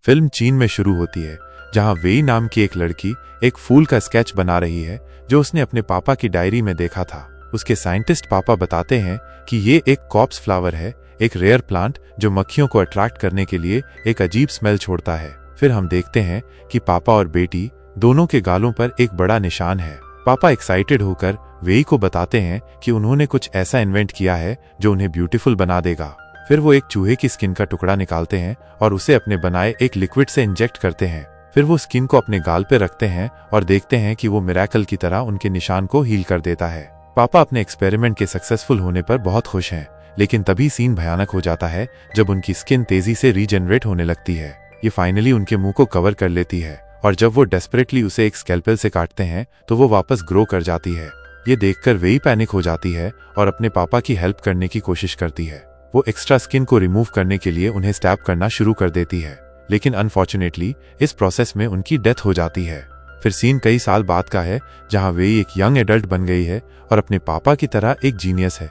Film चीन में शुरू होती है, जहां वेई नाम की एक लड़की एक फूल का स्केच बना रही है जो उसने अपने पापा की डायरी में देखा था। उसके साइंटिस्ट पापा बताते हैं कि ये एक कॉप्स फ्लावर है, एक रेयर प्लांट जो मक्खियों को अट्रैक्ट करने के लिए एक अजीब स्मेल छोड़ता है। फिर हम देखते हैं कि पापा और बेटी दोनों के गालों पर एक बड़ा निशान है। पापा एक्साइटेड होकर वेई को बताते हैं कि उन्होंने कुछ ऐसा इन्वेंट किया है जो उन्हें ब्यूटीफुल बना देगा। फिर वो एक चूहे की स्किन का टुकड़ा निकालते हैं और उसे अपने बनाए एक लिक्विड से इंजेक्ट करते हैं। फिर वो स्किन को अपने गाल पे रखते हैं और देखते हैं कि वो मिरेकल की तरह उनके निशान को हील कर देता है। पापा अपने एक्सपेरिमेंट के सक्सेसफुल होने पर बहुत खुश हैं, लेकिन तभी सीन भयानक हो जाता है जब उनकी स्किन तेजी से रीजनरेट होने लगती है। ये फाइनली उनके मुंह को कवर कर लेती है और जब वो डेस्परेटली उसे एक स्कैल्पेल से काटते हैं तो वो वापस ग्रो कर जाती है। ये देखकर वेई पैनिक हो जाती है और अपने पापा की हेल्प करने की कोशिश करती है। वो एक्स्ट्रा स्किन को रिमूव करने के लिए उन्हें स्टैब करना शुरू कर देती है, लेकिन अनफॉर्चुनेटली इस प्रोसेस में उनकी डेथ हो जाती है। फिर सीन कई साल बाद का है, जहां वेई एक यंग एडल्ट बन गई है और अपने पापा की तरह एक जीनियस है।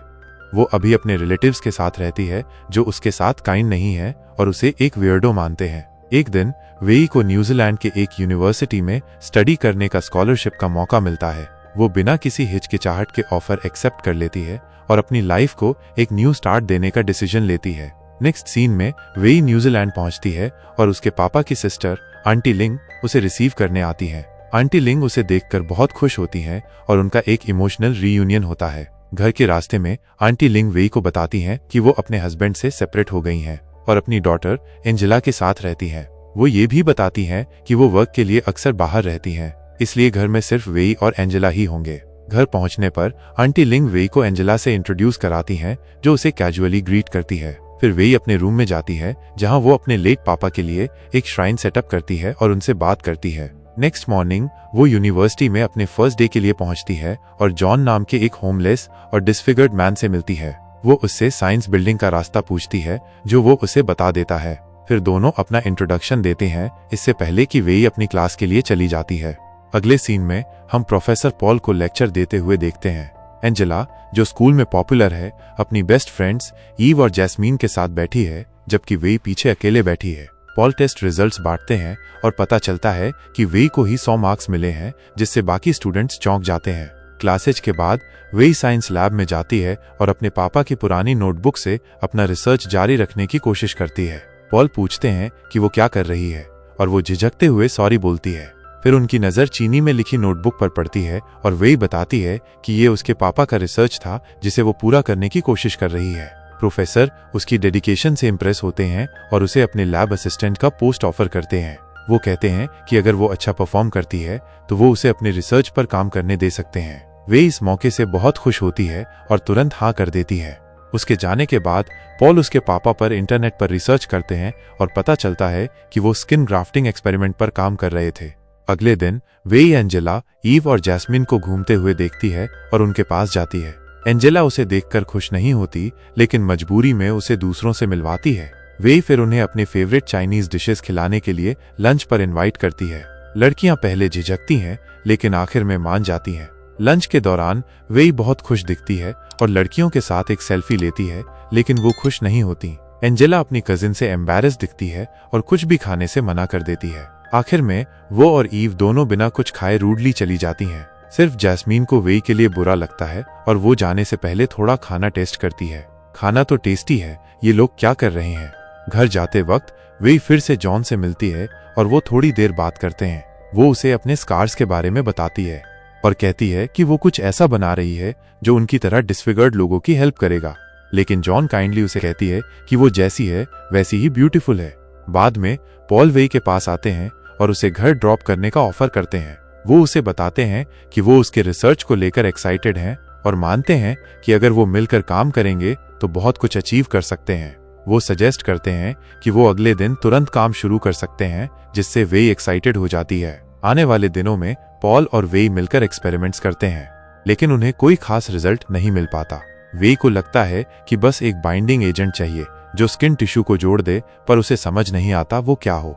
वो अभी अपने रिलेटिव्स के साथ रहती है जो उसके साथ काइंड नहीं है और उसे एक वियर्डो मानते हैं। एक दिन वेई को न्यूजीलैंड के एक यूनिवर्सिटी में स्टडी करने का स्कॉलरशिप का मौका मिलता है। वो बिना किसी हिचकिचाहट के ऑफर एक्सेप्ट कर लेती है और अपनी लाइफ को एक न्यू स्टार्ट देने का डिसीजन लेती है। नेक्स्ट सीन में वेई न्यूजीलैंड पहुंचती है और उसके पापा की सिस्टर आंटी लिंग उसे रिसीव करने आती है। आंटी लिंग उसे देखकर बहुत खुश होती हैं और उनका एक इमोशनल रीयूनियन होता है। घर के रास्ते में आंटी लिंग वेई को बताती हैं कि वो अपने हस्बैंड से सेपरेट हो गई हैं और अपनी डॉटर एंजेला के साथ रहती हैं। वो ये भी बताती हैं कि वो वर्क के लिए अक्सर बाहर रहती हैं, इसलिए घर में सिर्फ वेई और एंजेला ही होंगे। घर पहुंचने पर आंटी लिंग वेई को एंजेला से इंट्रोड्यूस कराती हैं, जो उसे कैजुअली ग्रीट करती है। फिर वेई अपने रूम में जाती है, जहां वो अपने लेट पापा के लिए एक श्राइन सेटअप करती है और उनसे बात करती है। नेक्स्ट मॉर्निंग वो यूनिवर्सिटी में अपने फर्स्ट डे के लिए पहुंचती है और जॉन नाम के एक होमलेस और डिसफिगर्ड मैन से मिलती है। वो उससे साइंस बिल्डिंग का रास्ता पूछती है, जो वो उसे बता देता है। फिर दोनों अपना इंट्रोडक्शन देते हैं, इससे पहले कि वेई अपनी क्लास के लिए चली जाती है। अगले सीन में हम प्रोफेसर पॉल को लेक्चर देते हुए देखते हैं। एंजेला, जो स्कूल में पॉपुलर है, अपनी बेस्ट फ्रेंड्स ईव और जैस्मीन के साथ बैठी है, जबकि वेई पीछे अकेले बैठी है। पॉल टेस्ट रिजल्ट्स बांटते हैं और पता चलता है कि वेई को ही 100 मार्क्स मिले हैं, जिससे बाकी स्टूडेंट्स चौंक जाते हैं। क्लासेज के बाद वेई साइंस लैब में जाती है और अपने पापा की पुरानी नोटबुक से अपना रिसर्च जारी रखने की कोशिश करती है। पॉल पूछते हैं कि वो क्या कर रही है और वो झिझकते हुए सॉरी बोलती है। फिर उनकी नजर चीनी में लिखी नोटबुक पर पड़ती है और वेई बताती है कि ये उसके पापा का रिसर्च था, जिसे वो पूरा करने की कोशिश कर रही है। प्रोफेसर उसकी डेडिकेशन से इम्प्रेस होते हैं और उसे अपने लैब असिस्टेंट का पोस्ट ऑफर करते हैं। वो कहते हैं कि अगर वो अच्छा परफॉर्म करती है तो वो उसे अपने रिसर्च पर काम करने दे सकते हैं। वेई इस मौके से बहुत खुश होती है और तुरंत हाँ कर देती है। उसके जाने के बाद पॉल उसके पापा पर इंटरनेट पर रिसर्च करते हैं और पता चलता है कि वो स्किन ग्राफ्टिंग एक्सपेरिमेंट पर काम कर रहे थे। अगले दिन वेई एंजेला, ईव और जैस्मिन को घूमते हुए देखती है और उनके पास जाती है। एंजेला उसे देखकर खुश नहीं होती, लेकिन मजबूरी में उसे दूसरों से मिलवाती है। वेई फिर उन्हें अपने फेवरेट चाइनीज डिशेस खिलाने के लिए लंच पर इनवाइट करती है। लड़कियां पहले झिझकती हैं, लेकिन आखिर में मान जाती हैं। लंच के दौरान वेई बहुत खुश दिखती है और लड़कियों के साथ एक सेल्फी लेती है, लेकिन वो खुश नहीं होती। एंजेला अपनी कजिन से एम्बैरेस दिखती है और कुछ भी खाने से मना कर देती है। आखिर में वो और ईव दोनों बिना कुछ खाए रूडली चली जाती हैं। सिर्फ जैस्मीन को वेई के लिए बुरा लगता है और वो जाने से पहले थोड़ा खाना टेस्ट करती है। खाना तो टेस्टी है, ये लोग क्या कर रहे हैं। घर जाते वक्त वेई फिर से जॉन से मिलती है और वो थोड़ी देर बात करते हैं। वो उसे अपने स्कार्स के बारे में बताती है और कहती है कि वो कुछ ऐसा बना रही है जो उनकी तरह डिसफिगर्ड लोगों की हेल्प करेगा, लेकिन जॉन काइंडली उसे कहती है कि वो जैसी है वैसी ही ब्यूटीफुल है। बाद में पॉल वेई के पास आते हैं और उसे घर ड्रॉप करने का ऑफर करते हैं। वो उसे बताते हैं कि वो उसके रिसर्च को लेकर एक्साइटेड हैं और मानते हैं कि अगर वो मिलकर काम करेंगे तो बहुत कुछ अचीव कर सकते हैं। वो सजेस्ट करते हैं कि वो अगले दिन तुरंत काम शुरू कर सकते हैं, जिससे वेई एक्साइटेड हो जाती है। आने वाले दिनों में पॉल और वेई मिलकर एक्सपेरिमेंट्स करते हैं, लेकिन उन्हें कोई खास रिजल्ट नहीं मिल पाता। वेई को लगता है कि बस एक बाइंडिंग एजेंट चाहिए जो स्किन टिश्यू को जोड़ दे, पर उसे समझ नहीं आता वो क्या हो।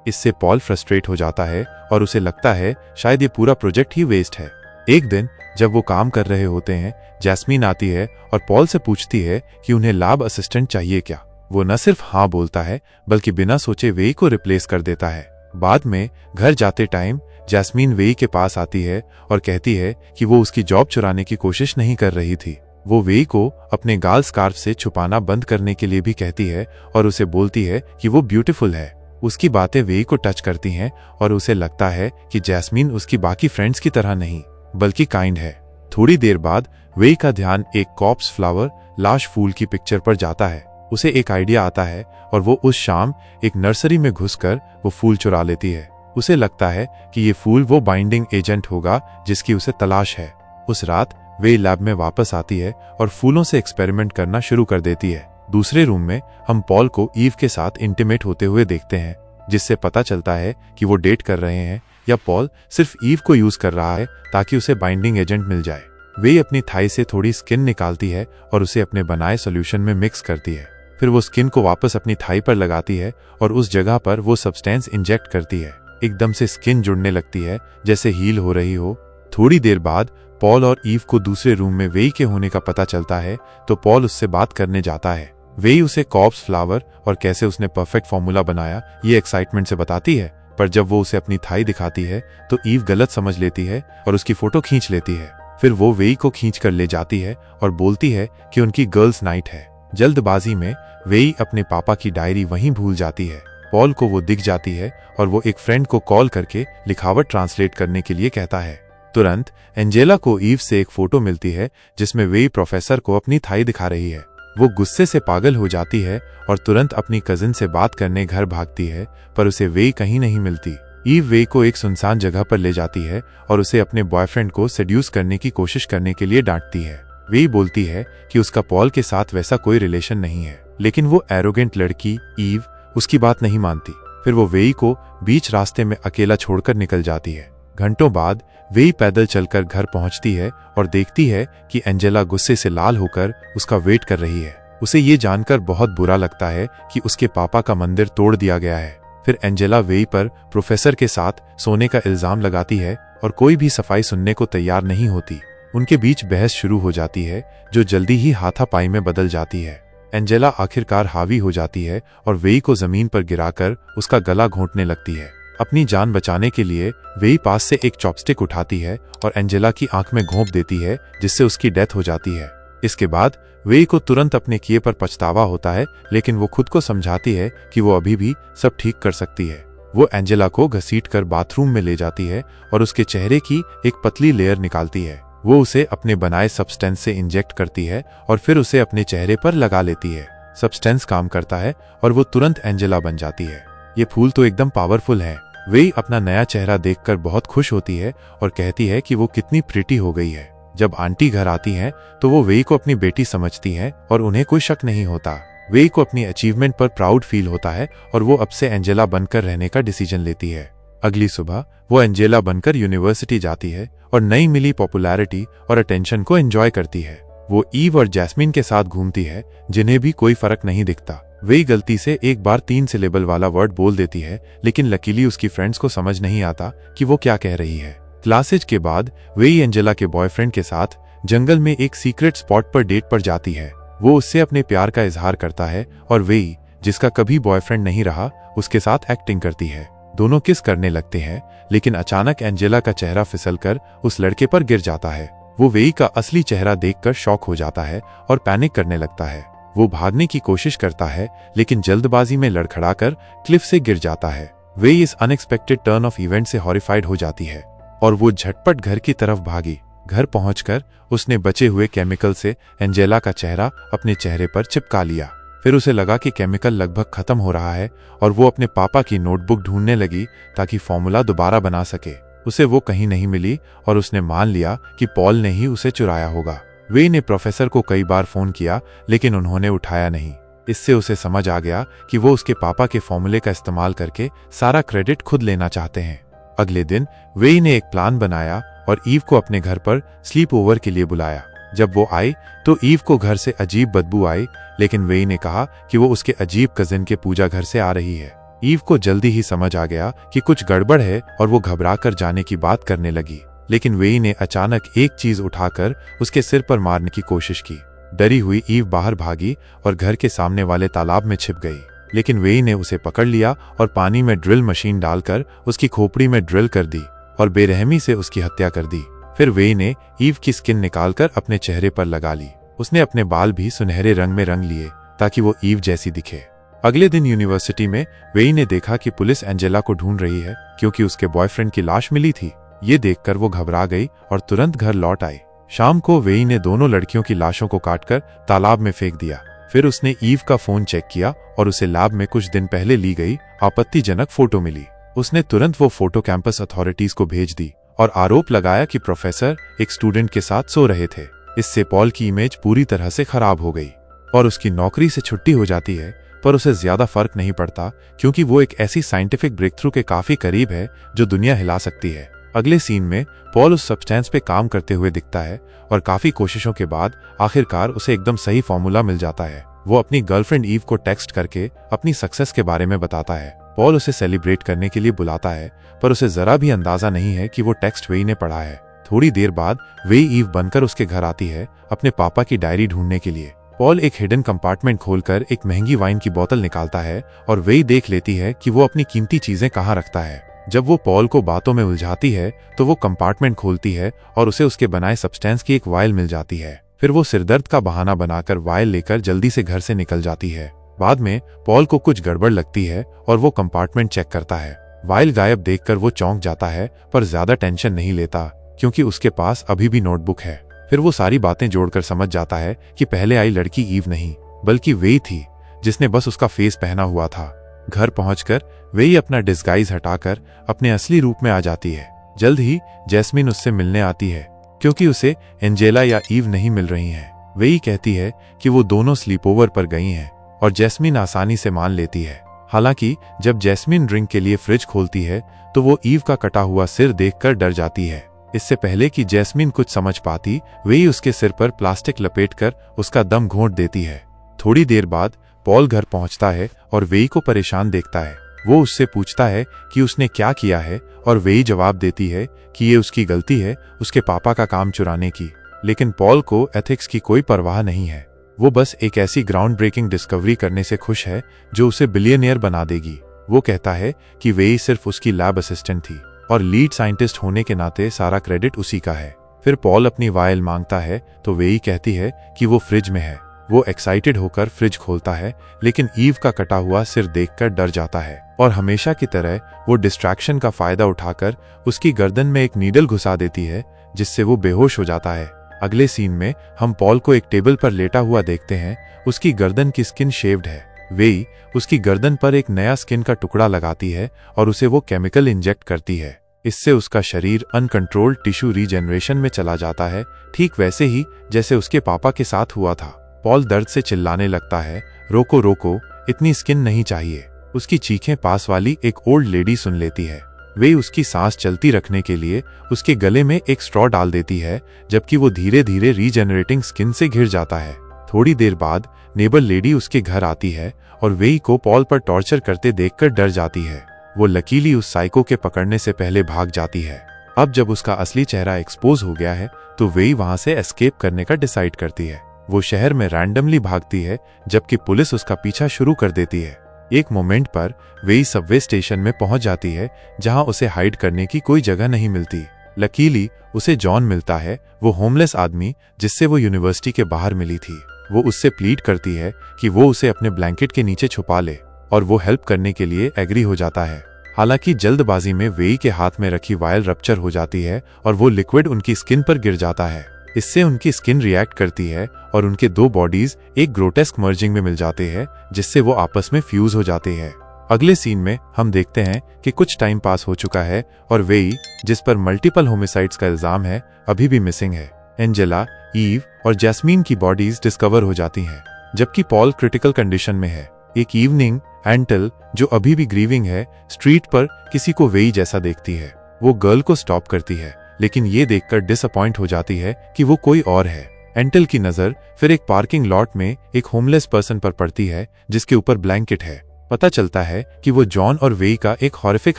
इससे पॉल फ्रस्ट्रेट हो जाता है और उसे लगता है शायद ये पूरा प्रोजेक्ट ही वेस्ट है। एक दिन जब वो काम कर रहे होते हैं, जैस्मीन आती है और पॉल से पूछती है कि उन्हें लैब असिस्टेंट चाहिए क्या। वो न सिर्फ हाँ बोलता है बल्कि बिना सोचे वेई को रिप्लेस कर देता है। बाद में घर जाते टाइम जैस्मीन वेई के पास आती है और कहती है कि वो उसकी जॉब चुराने की कोशिश नहीं कर रही थी। वो वेई को अपने गाल स्कार्फ से छुपाना बंद करने के लिए भी कहती है और उसे बोलती है कि वो ब्यूटीफुल है। उसकी बातें वेई को टच करती हैं और उसे लगता है कि जैस्मीन उसकी बाकी फ्रेंड्स की तरह नहीं बल्कि काइंड है। थोड़ी देर बाद वेई का ध्यान एक कॉर्प्स फ्लावर लाश फूल की पिक्चर पर जाता है। उसे एक आइडिया आता है और वो उस शाम एक नर्सरी में घुसकर वो फूल चुरा लेती है। उसे लगता है कि ये फूल वो बाइंडिंग एजेंट होगा जिसकी उसे तलाश है। उस रात वे लैब में वापस आती है और फूलों से एक्सपेरिमेंट करना शुरू कर देती है। दूसरे रूम में हम पॉल को ईव के साथ इंटीमेट होते हुए देखते हैं, जिससे पता चलता है कि वो डेट कर रहे हैं या पॉल सिर्फ ईव को यूज कर रहा है ताकि उसे बाइंडिंग एजेंट मिल जाए। वे अपनी थाई से थोड़ी स्किन निकालती है और उसे अपने बनाए सॉल्यूशन में मिक्स करती है। फिर वो स्किन को वापस अपनी थाई पर लगाती है और उस जगह पर वो सब्सटेंस इंजेक्ट करती है। एकदम से स्किन जुड़ने लगती है जैसे हील हो रही हो। थोड़ी देर बाद पॉल और ईव को दूसरे रूम में वेई के होने का पता चलता है तो पॉल उससे बात करने जाता है। वेई उसे कॉर्प्स फ्लावर और कैसे उसने परफेक्ट फॉर्मूला बनाया ये एक्साइटमेंट से बताती है, पर जब वो उसे अपनी थाई दिखाती है तो ईव गलत समझ लेती है और उसकी फोटो खींच लेती है। फिर वो वेई को खींच कर ले जाती है और बोलती है कि उनकी गर्ल्स नाइट है। जल्दबाजी में वेई अपने पापा की डायरी वहीं भूल जाती है। पॉल को वो दिख जाती है और वो एक फ्रेंड को कॉल करके लिखावट ट्रांसलेट करने के लिए कहता है। तुरंत एंजेला को ईव से एक फोटो मिलती है जिसमें वेई प्रोफेसर को अपनी थाई दिखा रही है। वो गुस्से से पागल हो जाती है और तुरंत अपनी कजिन से बात करने घर भागती है, पर उसे वेई कहीं नहीं मिलती। ईव वेई को एक सुनसान जगह पर ले जाती है और उसे अपने बॉयफ्रेंड को सेड्यूस करने की कोशिश करने के लिए डांटती है। वेई बोलती है कि उसका पॉल के साथ वैसा कोई रिलेशन नहीं है, लेकिन वो एरोगेंट लड़की ईव उसकी बात नहीं मानती। फिर वो वेई को बीच रास्ते में अकेला छोड़कर निकल जाती है। घंटों बाद वेई पैदल चलकर घर पहुंचती है और देखती है कि एंजेला गुस्से से लाल होकर उसका वेट कर रही है। उसे ये जानकर बहुत बुरा लगता है कि उसके पापा का मंदिर तोड़ दिया गया है। फिर एंजेला वेई पर प्रोफेसर के साथ सोने का इल्जाम लगाती है और कोई भी सफाई सुनने को तैयार नहीं होती। उनके बीच बहस शुरू हो जाती है जो जल्दी ही हाथापाई में बदल जाती है। एंजेला आखिरकार हावी हो जाती है और वेई को जमीन पर गिराकर उसका गला घोंटने लगती है। अपनी जान बचाने के लिए वेई पास से एक चॉपस्टिक उठाती है और एंजेला की आंख में घोंप देती है, जिससे उसकी डेथ हो जाती है। इसके बाद वेई को तुरंत अपने किए पर पछतावा होता है, लेकिन वो खुद को समझाती है कि वो अभी भी सब ठीक कर सकती है। वो एंजेला को घसीटकर बाथरूम में ले जाती है और उसके चेहरे की एक पतली लेयर निकालती है। वो उसे अपने बनाए सब्सटेंस से इंजेक्ट करती है और फिर उसे अपने चेहरे पर लगा लेती है। सब्सटेंस काम करता है और वो तुरंत एंजेला बन जाती है। ये फूल तो एकदम पावरफुल है। वेई अपना नया चेहरा देखकर बहुत खुश होती है और कहती है कि वो कितनी प्रिटी हो गई है। जब आंटी घर आती हैं तो वो वेई को अपनी बेटी समझती हैं और उन्हें कोई शक नहीं होता। वेई को अपनी अचीवमेंट पर प्राउड फील होता है और वो अब से एंजेला बनकर रहने का डिसीजन लेती है। अगली सुबह वो एंजेला बनकर यूनिवर्सिटी जाती है और नई मिली पॉपुलैरिटी और अटेंशन को एंजॉय करती है। वो ईव और जैस्मीन के साथ घूमती है, जिन्हें भी कोई फर्क नहीं दिखता। वेई गलती से एक बार 3 सिलेबल वाला वर्ड बोल देती है, लेकिन लकीली उसकी फ्रेंड्स को समझ नहीं आता कि वो क्या कह रही है। क्लासेज के बाद वेई एंजेला के बॉयफ्रेंड के साथ जंगल में एक सीक्रेट स्पॉट पर डेट पर जाती है। वो उससे अपने प्यार का इजहार करता है और वेई, जिसका कभी बॉयफ्रेंड नहीं रहा, उसके साथ एक्टिंग करती है। दोनों किस करने लगते हैं, लेकिन अचानक एंजेला का चेहरा फिसलकर उस लड़के पर गिर जाता है। वो वेई का असली चेहरा देखकर शॉक हो जाता है और पैनिक करने लगता है। वो भागने की कोशिश करता है, लेकिन जल्दबाजी में लड़खड़ाकर क्लिफ से गिर जाता है। वेई इस अनएक्सपेक्टेड टर्न ऑफ इवेंट से हॉरिफाइड हो जाती है और वो झटपट घर की तरफ भागी। घर पहुंचकर उसने बचे हुए केमिकल से एंजेला का चेहरा अपने चेहरे पर चिपका लिया। फिर उसे लगा कि केमिकल लगभग खत्म हो रहा है और वो अपने पापा की नोटबुक ढूंढने लगी ताकि फॉर्मूला दोबारा बना सके। उसे वो कहीं नहीं मिली और उसने मान लिया कि पॉल ने ही उसे चुराया होगा। वेई ने प्रोफेसर को कई बार फोन किया, लेकिन उन्होंने उठाया नहीं। इससे उसे समझ आ गया कि वो उसके पापा के फॉर्मूले का इस्तेमाल करके सारा क्रेडिट खुद लेना चाहते हैं। अगले दिन वेई ने एक प्लान बनाया और ईव को अपने घर पर स्लीप ओवर के लिए बुलाया। जब वो आई तो ईव को घर से अजीब बदबू आई, लेकिन वेई ने कहा कि वो उसके अजीब कजिन के पूजा घर से आ रही है। ईव को जल्दी ही समझ आ गया कि कुछ गड़बड़ है और वो घबराकर जाने की बात करने लगी, लेकिन वेई ने अचानक एक चीज उठाकर उसके सिर पर मारने की कोशिश की। डरी हुई ईव बाहर भागी और घर के सामने वाले तालाब में छिप गई, लेकिन वेई ने उसे पकड़ लिया और पानी में ड्रिल मशीन डालकर उसकी खोपड़ी में ड्रिल कर दी और बेरहमी से उसकी हत्या कर दी। फिर वेई ने ईव की स्किन निकालकर अपने चेहरे पर लगा ली। उसने अपने बाल भी सुनहरे रंग में रंग लिए ताकि वो ईव जैसी दिखे। अगले दिन यूनिवर्सिटी में वेई ने देखा कि पुलिस एंजेला को ढूंढ रही है क्योंकि उसके बॉयफ्रेंड की लाश मिली थी। ये देखकर वो घबरा गई और तुरंत घर लौट आई। शाम को वेई ने दोनों लड़कियों की लाशों को काटकर तालाब में फेंक दिया। फिर उसने ईव का फोन चेक किया और उसे लैब में कुछ दिन पहले ली गई आपत्तिजनक फोटो मिली। उसने तुरंत वो फोटो कैंपस अथॉरिटीज को भेज दी और आरोप लगाया कि प्रोफेसर एक स्टूडेंट के साथ सो रहे थे। इससे पॉल की इमेज पूरी तरह से खराब हो गई और उसकी नौकरी से छुट्टी हो जाती है, पर उसे ज्यादा फर्क नहीं पड़ता क्योंकि वो एक ऐसी साइंटिफिक ब्रेक थ्रू के काफी करीब है जो दुनिया हिला सकती है। अगले सीन में पॉल उस सब्सटेंस पे काम करते हुए दिखता है और काफी कोशिशों के बाद आखिरकार उसे एकदम सही फॉर्मूला मिल जाता है। वो अपनी गर्लफ्रेंड ईव को टेक्स्ट करके अपनी सक्सेस के बारे में बताता है। पॉल उसे सेलिब्रेट करने के लिए बुलाता है, पर उसे जरा भी अंदाजा नहीं है कि वो टेक्स्ट वेई ने पढ़ा है। थोड़ी देर बाद वेई ईव बनकर उसके घर आती है अपने पापा की डायरी ढूंढने के लिए। पॉल एक हिडन कंपार्टमेंट खोलकर एक महंगी वाइन की बोतल निकालता है और वेई देख लेती है कि वो अपनी कीमती चीजें कहाँ रखता है। जब वो पॉल को बातों में उलझाती है तो वो कंपार्टमेंट खोलती है और उसे उसके बनाए सब्सटेंस की एक वायल मिल जाती है। फिर वो सिरदर्द का बहाना बनाकर वायल लेकर जल्दी से घर से निकल जाती है। बाद में पॉल को कुछ गड़बड़ लगती है और वो कंपार्टमेंट चेक करता है। वायल गायब देखकर वो चौंक जाता है, पर ज्यादा टेंशन नहीं लेता क्योंकि उसके पास अभी भी नोटबुक है। फिर वो सारी बातें जोड़कर समझ जाता है कि पहले आई लड़की ईव नहीं बल्कि वेई थी, जिसने बस उसका फेस पहना हुआ था। घर पहुंचकर वेई अपना डिस्गाइज हटाकर अपने असली रूप में आ जाती है। जल्द ही जैस्मिन उससे मिलने आती है क्योंकि उसे एंजेला या ईव नहीं मिल रही हैं। वेई कहती है कि वो दोनों स्लीप ओवर पर गई हैं और जैस्मिन आसानी से मान लेती है। हालांकि जब जैस्मिन ड्रिंक के लिए फ्रिज खोलती है तो वो ईव का कटा हुआ सिर देखकर डर जाती है। इससे पहले कि जैस्मिन कुछ समझ पाती, वेई उसके सिर पर प्लास्टिक लपेटकर उसका दम घोंट देती है। थोड़ी देर बाद पॉल घर पहुंचता है और वेई को परेशान देखता है। वो उससे पूछता है कि उसने क्या किया है और वेई जवाब देती है कि ये उसकी गलती है उसके पापा का काम चुराने की। लेकिन पॉल को एथिक्स की कोई परवाह नहीं है। वो बस एक ऐसी ग्राउंड ब्रेकिंग डिस्कवरी करने से खुश है जो उसे बिलियनियर बना देगी। वो कहता है कि वेई सिर्फ उसकी लैब असिस्टेंट थी और लीड साइंटिस्ट होने के नाते सारा क्रेडिट उसी का है। फिर पॉल अपनी वायल मांगता है तो वेई कहती है कि वो फ्रिज में है। वो एक्साइटेड होकर फ्रिज खोलता है, लेकिन ईव का कटा हुआ सिर देखकर डर जाता है और हमेशा की तरह वो डिस्ट्रैक्शन का फायदा उठाकर उसकी गर्दन में एक नीडल घुसा देती है, जिससे वो बेहोश हो जाता है। अगले सीन में हम पॉल को एक टेबल पर लेटा हुआ देखते हैं। उसकी गर्दन की स्किन शेव्ड है। वेई उसकी गर्दन पर एक नया स्किन का टुकड़ा लगाती है और उसे वो केमिकल इंजेक्ट करती है। इससे उसका शरीर अनकंट्रोल्ड टिश्यू रीजनरेशन में चला जाता है, ठीक वैसे ही जैसे उसके पापा के साथ हुआ था। पॉल दर्द से चिल्लाने लगता है, रोको रोको, इतनी स्किन नहीं चाहिए। उसकी चीखें पास वाली एक ओल्ड लेडी सुन लेती है। वे उसकी सांस चलती रखने के लिए उसके गले में एक स्ट्रॉ डाल देती है, जबकि वो धीरे धीरे रीजनरेटिंग स्किन से घिर जाता है। थोड़ी देर बाद नेबर लेडी उसके घर आती है और वेई को पॉल पर टॉर्चर करते देखकर डर जाती है। वो लकीली उस साइको के पकड़ने से पहले भाग जाती है। अब जब उसका असली चेहरा एक्सपोज हो गया है तो वेई वहां से एस्केप करने का डिसाइड करती है। वो शहर में रैंडमली भागती है, जबकि पुलिस उसका पीछा शुरू कर देती है। एक मोमेंट पर वेई सबवे स्टेशन में पहुंच जाती है, जहां उसे हाइड करने की कोई जगह नहीं मिलती। लकीली उसे जॉन मिलता है, वो होमलेस आदमी जिससे वो यूनिवर्सिटी के बाहर मिली थी। वो उससे प्लीड करती है कि वो उसे अपने ब्लैंकेट के नीचे छुपा ले और वो हेल्प करने के लिए एग्री हो जाता है। हालांकि जल्दबाजी में वेई के हाथ में रखी वायल रप्चर हो जाती है और वो लिक्विड उनकी स्किन पर गिर जाता है। इससे उनकी स्किन रिएक्ट करती है और उनके दो बॉडीज एक ग्रोटेस्क मर्जिंग में मिल जाते हैं, जिससे वो आपस में फ्यूज हो जाते हैं। अगले सीन में हम देखते हैं कि कुछ टाइम पास हो चुका है और वेई, जिस पर मल्टीपल होमिसाइड्स का इल्जाम है, अभी भी मिसिंग है। एंजेला, ईव और जैस्मीन की बॉडीज डिस्कवर हो जाती हैं, जबकि पॉल क्रिटिकल कंडीशन में है। एक इवनिंग एंटल, जो अभी भी ग्रीविंग है, स्ट्रीट पर किसी को वेई जैसा देखती है। वो गर्ल को स्टॉप करती है, लेकिन ये देखकर डिसअपॉइंट हो जाती है कि वो कोई और है। एंटल की नजर फिर एक पार्किंग लॉट में एक होमलेस पर्सन पर पड़ती है, जिसके ऊपर ब्लैंकेट है। पता चलता है कि वो जॉन और वेई का एक हॉरिफिक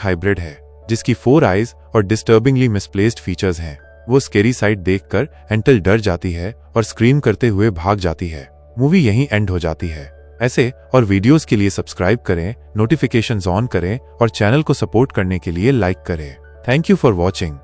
हाइब्रिड है, जिसकी 4 आईज और डिस्टर्बिंगली मिसप्लेस्ड फीचर्स हैं। वो स्केरी साइट देखकर एंटल डर जाती है और स्क्रीम करते हुए भाग जाती है। मूवी यहीं एंड हो जाती है। ऐसे और वीडियोस के लिए सब्सक्राइब करें, नोटिफिकेशंस ऑन करें और चैनल को सपोर्ट करने के लिए लाइक करें। Thank you for watching.